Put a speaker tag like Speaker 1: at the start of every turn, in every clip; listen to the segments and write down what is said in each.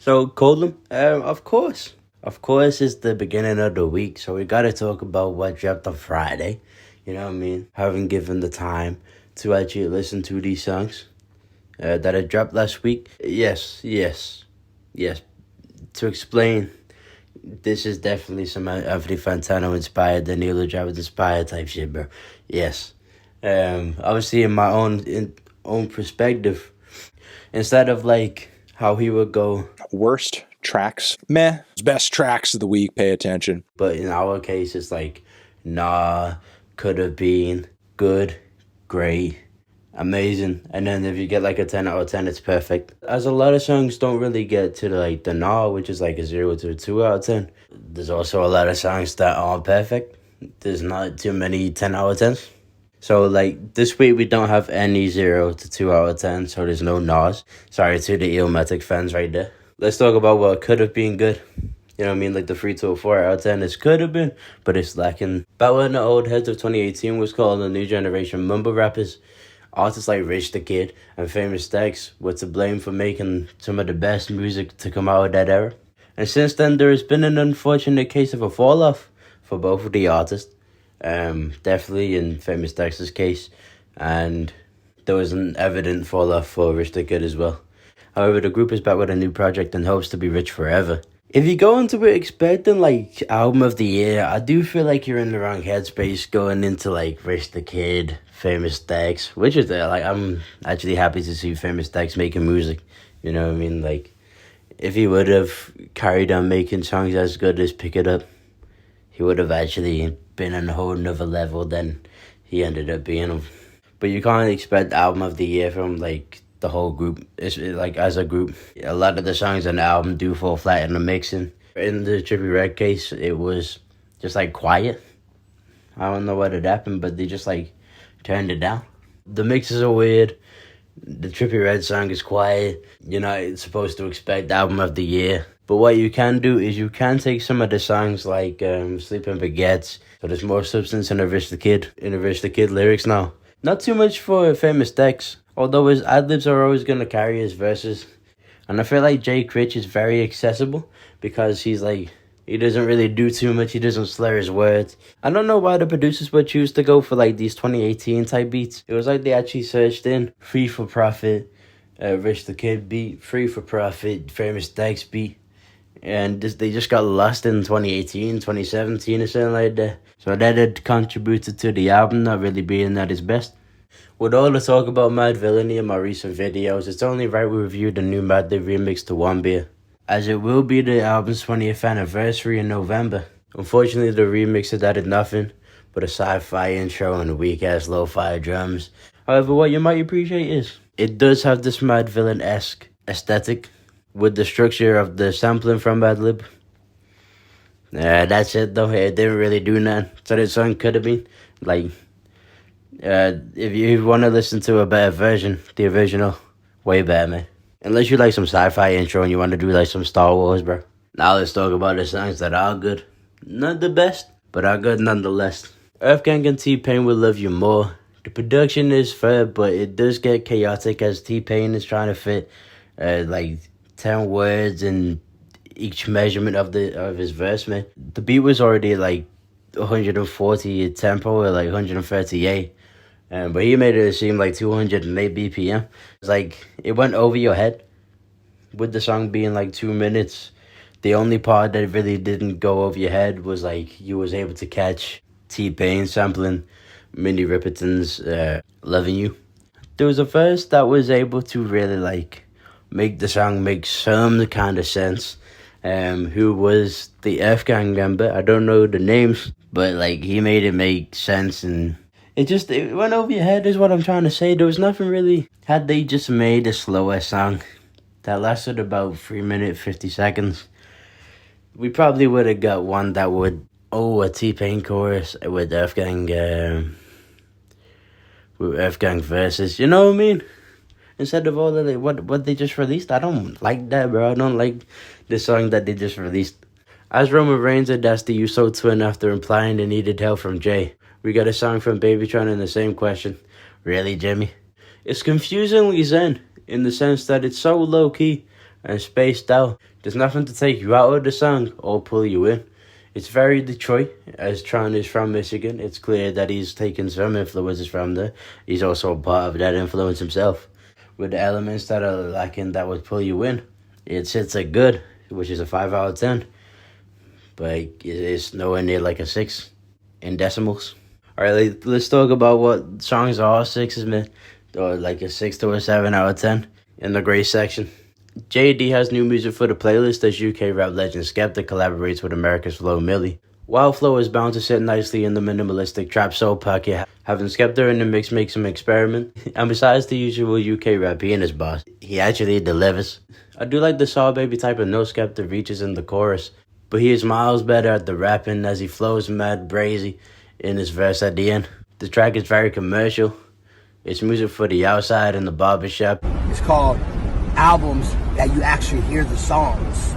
Speaker 1: So, Colin, of course. Of course, it's the beginning of the week, so we gotta talk about what dropped on Friday. You know what I mean? Having given the time to actually listen to these songs that had dropped last week. Yes. To explain, this is definitely some Anthony Fantano inspired, Danilo Jarvis inspired type shit, bro. Yes. Obviously, in my own perspective, instead of like how he would go
Speaker 2: Worst tracks, meh. Best tracks of the week, pay attention.
Speaker 1: but in our case, it's like, nah, could have been, good, great, amazing. And then if you get like a 10 out of 10, it's perfect. As a lot of songs don't really get to like the nah, which is like a 0 to a 2 out of 10. There's also a lot of songs that aren't perfect. There's not too many 10 out of 10s. So like this week we don't have any 0 to 2 out of 10, so there's no NAS. Sorry to the Illmatic fans right there. Let's talk about what could have been good. You know what I mean? Like the 3 to a 4 out of 10 is could have been, but it's lacking. Back when the old heads of 2018 was called the new generation mumble rappers, artists like Rich the Kid and Famous Dex were to blame for making some of the best music to come out of that era. And since then, there has been an unfortunate case of a fall off for both of the artists. Definitely in Famous Dex's case, and there was an evident fall off for Rich the Kid as well. However, the group is back with a new project and hopes to be rich forever. If you go into it expecting like album of the year, I do feel like you're in the wrong headspace going into like Rich the Kid, Famous Dex, which is there. Like I'm actually happy to see Famous Dex making music. You know what I mean? Like if he would have carried on making songs as good as Pick It Up, he would have actually been on a whole nother level than he ended up being. But you can't expect album of the year from like the whole group. It's like as a group, a lot of the songs on the album do fall flat in the mixing. In the Trippie Redd case, it was just like quiet. I don't know what had happened, but they just like turned it down. The mixes are weird. The Trippie Redd song is quiet. You're not supposed to expect album of the year. But what you can do is you can take some of the songs like Sleeping Baguettes. So there's more substance in the Rich the Kid lyrics now. Not too much for Famous Dex, although his ad-libs are always going to carry his verses. And I feel like Jay Critch is very accessible because he doesn't really do too much. He doesn't slur his words. I don't know why the producers would choose to go for like these 2018 type beats. It was like they actually searched in Free for Profit, Rich the Kid beat, Free for Profit, Famous Dex beat. And they just got lost in 2018, 2017 or something like that. So that had contributed to the album not really being at its best. With all the talk about Madvillainy in my recent videos, it's only right we review the new Madlib remix to One Beer, as it will be the album's 20th anniversary in November. Unfortunately, the remix has added nothing but a sci-fi intro and weak-ass lo-fi drums. However, what you might appreciate is, it does have this Madvillain-esque aesthetic, with the structure of the sampling from Madlib. That's it though. It didn't really do nothing. So the song could have been like, if you want to listen to a better version, the original, way better, man. Unless you like some sci-fi intro and you want to do like some Star Wars, bro. Now let's talk about the songs that are good. Not the best, but are good nonetheless. Earthgang and T-Pain Will Love You More. The production is fair, but it does get chaotic as T-Pain is trying to fit like 10 words in each measurement of his verse, man. The beat was already like 140 tempo or like 138, but he made it seem like 208 BPM. It's like it went over your head with the song being like 2 minutes. The only part that really didn't go over your head was like you was able to catch T-Pain sampling Minnie Riperton's Loving You. There was a verse that was able to really like make the song make some kind of sense. Who was the Earthgang member? I don't know the names, but like he made it make sense, and it went over your head is what I'm trying to say. There was nothing really. Had they just made a slower song that lasted about 3 minutes 50 seconds, we probably would have got one that would a T-Pain chorus with Earthgang verses. You know what I mean? Instead of all of the, what they just released. I don't like that, bro. I don't like the song that they just released. As Roman Reigns addressed the Uso twin after implying they needed help from Jay, we got a song from Babytron in the same question. Really, Jimmy? It's confusingly zen, in the sense that it's so low-key, and spaced out. There's nothing to take you out of the song or pull you in. It's very Detroit, as Tron is from Michigan. It's clear that he's taken some influences from there. He's also a part of that influence himself. With the elements that are lacking that would pull you in, it sits at good, which is a 5 out of 10. But it's nowhere near like a 6 in decimals. Alright, let's talk about what songs are 6s, man. Or like a 6 to a 7 out of 10 in the grade section. JD has new music for the playlist as UK rap legend Skepta collaborates with America's Flo Milli. While Flo is bound to sit nicely in the minimalistic trap soul pocket, having Skepta in the mix makes him experiment. And besides the usual UK rap being his boss, he actually delivers. I do like the Saw Baby type of no Skepta reaches in the chorus, but he is miles better at the rapping as he flows mad brazy in his verse at the end. The track is very commercial. It's music for the outside and the barbershop.
Speaker 3: It's called albums that you actually hear the songs,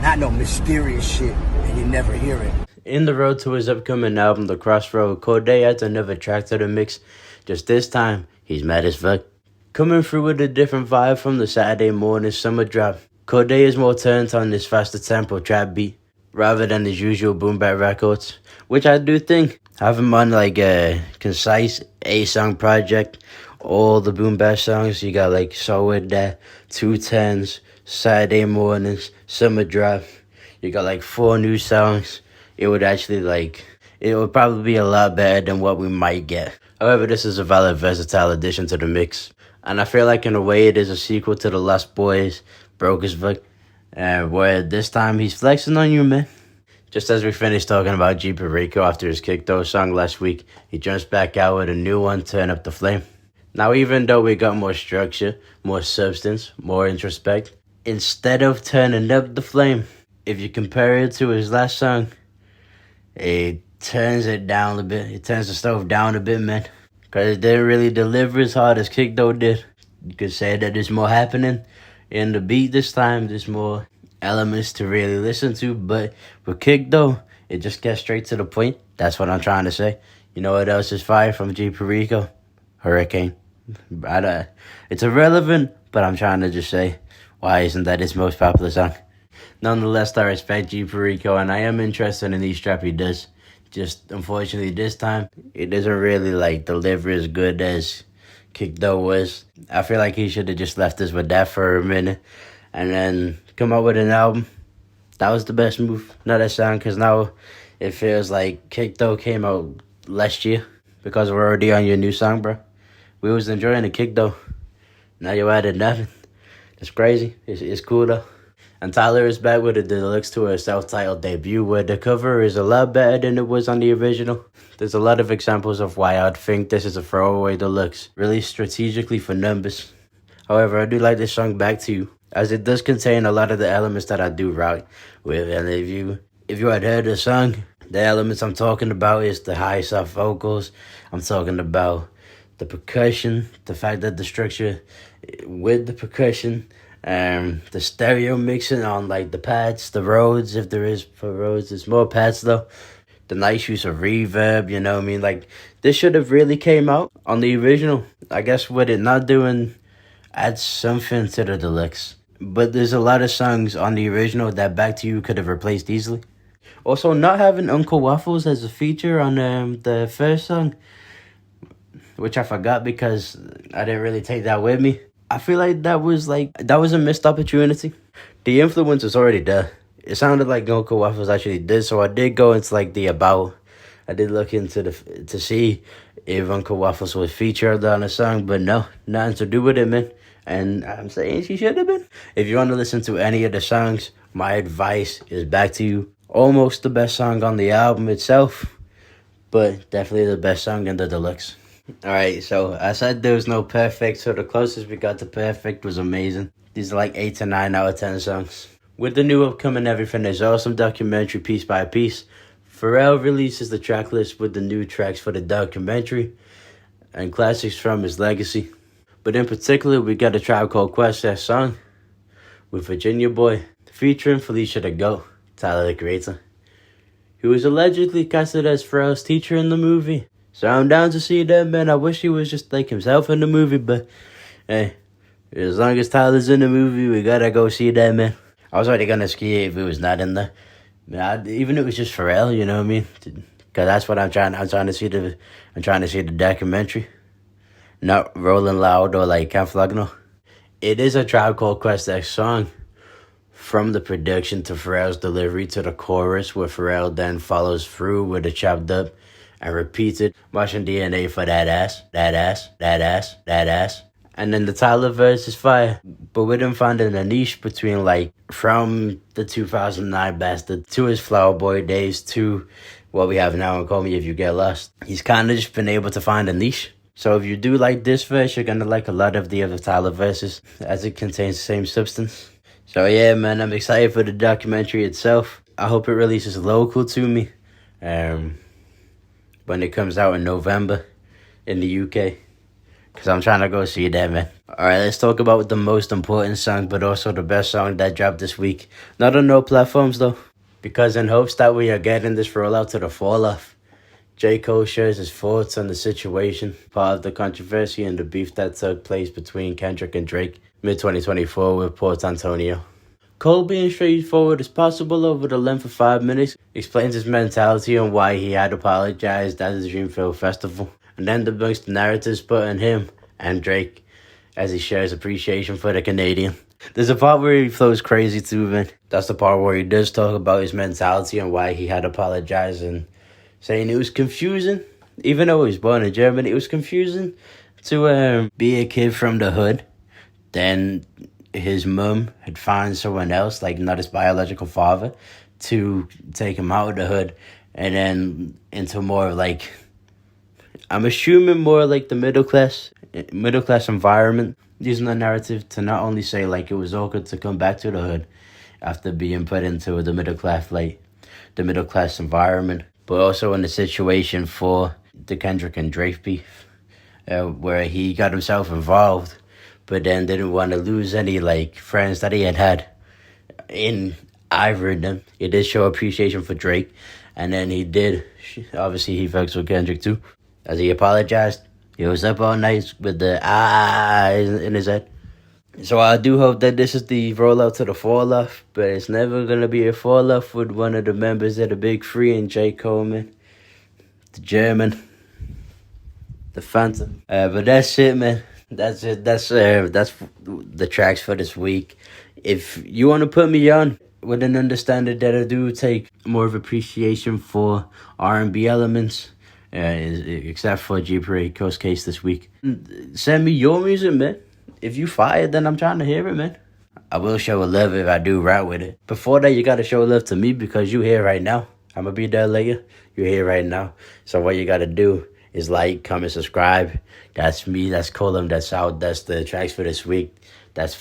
Speaker 3: not no mysterious shit and you never hear it.
Speaker 1: In the road to his upcoming album, The Crossroad, Cordae adds another track to the mix. Just this time, he's mad as fuck. Coming through with a different vibe from the Saturday morning summer drop, Cordae is more turned on this faster tempo trap beat rather than his usual boom bap records, which I do think have him on like a concise 8-song project. All the boom bap songs, you got like So With That, 210s, Saturday Mornings, Summer Drop. You got like 4 new songs. It would probably be a lot better than what we might get. However, this is a valid, versatile addition to the mix. And I feel like in a way it is a sequel to The Lost Boys, Broke as Fuck. Where this time he's flexing on you, man. Just as we finished talking about G Perico after his Kick Those song last week, he jumps back out with a new one, Turn Up the Flame. Now, even though we got more structure, more substance, more introspect, instead of turning up the flame, if you compare it to his last song, it turns it down a bit. It turns the stove down a bit, man. Because it didn't really deliver as hard as Kick Though did. You could say that there's more happening in the beat this time. There's more elements to really listen to. But with Kick Though, it just gets straight to the point. That's what I'm trying to say. You know what else is fire from G Perico? Hurricane. It's irrelevant, but I'm trying to just say, why isn't that his most popular song? Nonetheless, I respect G Perico, and I am interested in each trap he does. Just, unfortunately, this time, it doesn't really, deliver as good as Kick Though was. I feel like he should have just left us with that for a minute, and then come out with an album. That was the best move, not that song, because now it feels like Kick Though came out last year, because we're already on your new song, bro. We was enjoying the Kick Though. Now you added nothing. It's crazy. It's cool though. And Tyler is back with a deluxe to her self-titled debut, where the cover is a lot better than it was on the original. There's a lot of examples of why I'd think this is a throwaway deluxe, released strategically for numbers. However, I do like this song Back to You, as it does contain a lot of the elements that I do rock with. And if you had heard the song, the elements I'm talking about is the high soft vocals. I'm talking about the percussion, the fact that the structure with the percussion, the stereo mixing on the pads, the Rhodes, if there is for Rhodes, there's more pads though. The nice use of reverb, you know what I mean? This should have really came out on the original. I guess with it not doing, adds something to the deluxe. But there's a lot of songs on the original that Back to You could have replaced easily. Also, not having Uncle Waffles as a feature on the first song, which I forgot because I didn't really take that with me. I feel like that was a missed opportunity. The influence is already there. It sounded like Uncle Waffles actually did, so I did go into the about. I did look into to see if Uncle Waffles was featured on the song, but no, nothing to do with it, man. And I'm saying she should have been. If you want to listen to any of the songs, my advice is Back to You. Almost the best song on the album itself, but definitely the best song in the deluxe. Alright, so I said there was no perfect, so the closest we got to perfect was Amazing. These are 8 to 9 out of 10 songs. With the new upcoming Everything Is Awesome documentary Piece by Piece, Pharrell releases the track list with the new tracks for the documentary and classics from his legacy. But in particular, we got a Tribe Called Quest song with Virginia Boy featuring Felicia the Goat, Tyler the Creator, who was allegedly casted as Pharrell's teacher in the movie. So I'm down to see that, man. I wish he was just like himself in the movie, but hey, As long as Tyler's in the movie, we gotta go see that, man. I was already gonna ski it if it was not in there. Even if it was just Pharrell, you know what I mean? Because that's what I'm trying to see the documentary. Not Rolling Loud or like Camp Flagno. It is a Tribe Called Quest-esque song. From the production to Pharrell's delivery to the chorus, where Pharrell then follows through with a chopped up and repeated Martian DNA for that ass, that ass, that ass, that ass. And then the Tyler verse is fire. But with him finding a niche between like from the 2009 Bastard to his Flower Boy days to what we have now in Call Me If You Get Lost. He's kind of just been able to find a niche. So if you do like this verse, you're going to like a lot of the other Tyler verses as it contains the same substance. So yeah, man, I'm excited for the documentary itself. I hope it releases local to me when it comes out in November in the UK. Because I'm trying to go see that, man. Alright, let's talk about the most important song, but also the best song that dropped this week. Not on no platforms, though. Because in hopes that we are getting this rollout to the fall off, J. Cole shares his thoughts on the situation, part of the controversy and the beef that took place between Kendrick and Drake mid-2024 with Port Antonio. Cole, being straightforward as possible over the length of 5 minutes, explains his mentality and why he had apologized at the Dreamville Festival, and then debunks the narratives put on him and Drake as he shares appreciation for the Canadian. There's a part where he flows crazy too, man. That's the part where he does talk about his mentality and why he had apologized and saying it was confusing. Even though he was born in Germany, it was confusing to be a kid from the hood. Then his mum had found someone else, like not his biological father, to take him out of the hood and then into more of like, I'm assuming more like the middle class environment, using the narrative to not only say like it was awkward to come back to the hood after being put into the middle class environment, but also in the situation for the Kendrick and Drake beef, where he got himself involved, but then didn't want to lose any like friends that he had in either of them. He did show appreciation for Drake, and then he did, obviously he fucks with Kendrick too, as he apologized. He was up all night with the in his head. So I do hope that this is the rollout to the fall off, but it's never going to be a fall off with one of the members of the Big Three and J. Coleman, the German, the Phantom. But that's it, man. That's it. That's the tracks for this week. If you want to put me on with an understanding that I do take more of appreciation for R&B elements, except for G Parade Coast Case this week, send me your music, man. If you fired, then I'm trying to hear it, man. I will show a love if I do rap with it. Before that, you got to show love to me because you here right now. I'm going to be there later. You're here right now. So what you got to do is like, comment, subscribe. That's me. That's Colum. That's out. That's the tracks for this week. That's